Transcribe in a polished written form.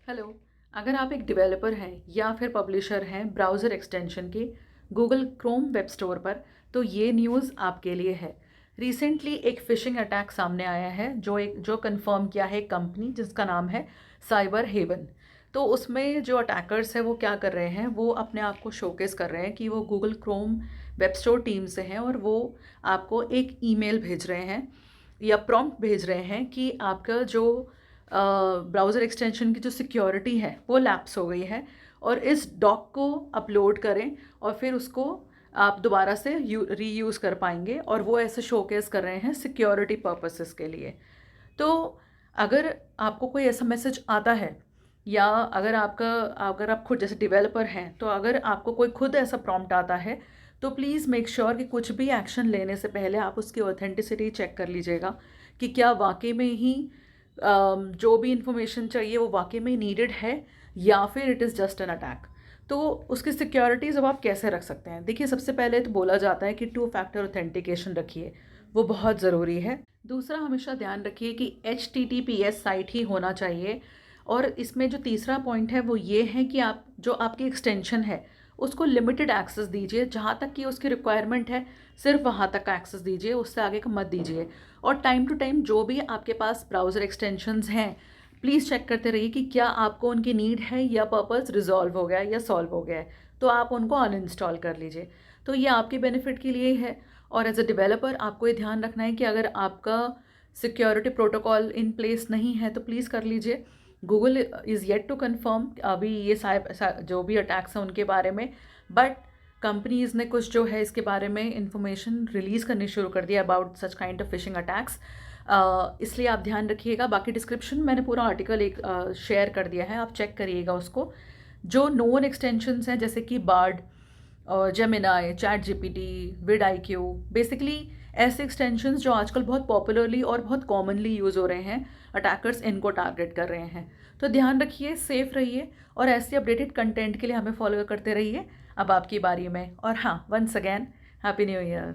Hello. अगर आप एक डेवलपर हैं या फिर पब्लिशर हैं ब्राउज़र एक्सटेंशन के गूगल क्रोम वेब स्टोर पर, तो ये न्यूज़ आपके लिए है। रिसेंटली एक फ़िशिंग अटैक सामने आया है जो कंफर्म किया है एक कंपनी जिसका नाम है साइबर हेवन। तो उसमें जो अटैकर्स हैं वो क्या कर रहे हैं, वो अपने आप को शोकेस कर रहे हैं कि वो Google Chrome web store team से हैं और वो आपको एक ईमेल भेज रहे हैं या प्रॉम्प्ट भेज रहे हैं कि आपका जो ब्राउज़र एक्सटेंशन की जो सिक्योरिटी है वो लैप्स हो गई है और इस डॉक को अपलोड करें और फिर उसको आप दोबारा से रीयूज़ कर पाएंगे। और वो ऐसे शोकेस कर रहे हैं सिक्योरिटी पर्पसेस के लिए। तो अगर आपको कोई ऐसा मैसेज आता है या अगर आप खुद जैसे डेवलपर हैं, तो अगर आपको कोई खुद ऐसा प्रॉम्प्ट आता है तो प्लीज़ मेक श्योर कि कुछ भी एक्शन लेने से पहले आप उसकी ऑथेंटिसिटी चेक कर लीजिएगा कि क्या वाकई में ही जो भी इंफॉर्मेशन चाहिए वो वाकई में नीडेड है या फिर it is just an attack. तो उसकी सिक्योरिटीज़ अब आप कैसे रख सकते हैं? देखिए, सबसे पहले तो बोला जाता है कि 2 फैक्टर ऑथेंटिकेशन रखिए, वो बहुत ज़रूरी है। दूसरा, हमेशा ध्यान रखिए कि HTTPS साइट ही होना चाहिए। और इसमें जो तीसरा पॉइंट है वो ये है कि आप जो आपकी एक्सटेंशन है उसको लिमिटेड एक्सेस दीजिए, जहाँ तक कि उसकी रिक्वायरमेंट है सिर्फ वहाँ तक का एक्सेस दीजिए, उससे आगे का मत दीजिए। और टाइम टू टाइम जो भी आपके पास ब्राउज़र एक्सटेंशंस हैं, प्लीज़ चेक करते रहिए कि क्या आपको उनकी नीड है या पर्पस रिजॉल्व हो गया है या सॉल्व हो गया है, तो आप उनको अनइंस्टॉल कर लीजिए। तो ये आपके बेनिफिट के लिए है। और एज अ डेवलपर आपको ये ध्यान रखना है कि अगर आपका सिक्योरिटी प्रोटोकॉल इन प्लेस नहीं है तो प्लीज़ कर लीजिए। Google is yet to confirm अभी ये जो भी अटैक्स हैं उनके बारे में, बट कंपनीज़ ने कुछ जो है इसके बारे में इंफॉर्मेशन रिलीज़ करनी शुरू कर दिया about such kind of phishing attacks. इसलिए आप ध्यान रखिएगा। बाकी डिस्क्रिप्शन मैंने पूरा आर्टिकल एक शेयर कर दिया है, आप चेक करिएगा उसको। जो नोन एक्सटेंशंस हैं जैसे कि बार्ड और Gemini, ChatGPT, VidIQ, basically ऐसे एक्सटेंशंस जो आजकल बहुत पॉपुलरली और बहुत कॉमनली यूज़ हो रहे हैं, अटैकर्स इनको टारगेट कर रहे हैं। तो ध्यान रखिए, सेफ रहिए और ऐसे अपडेटेड कंटेंट के लिए हमें फॉलो करते रहिए। अब आपकी बारी में। और हाँ, once again happy new year.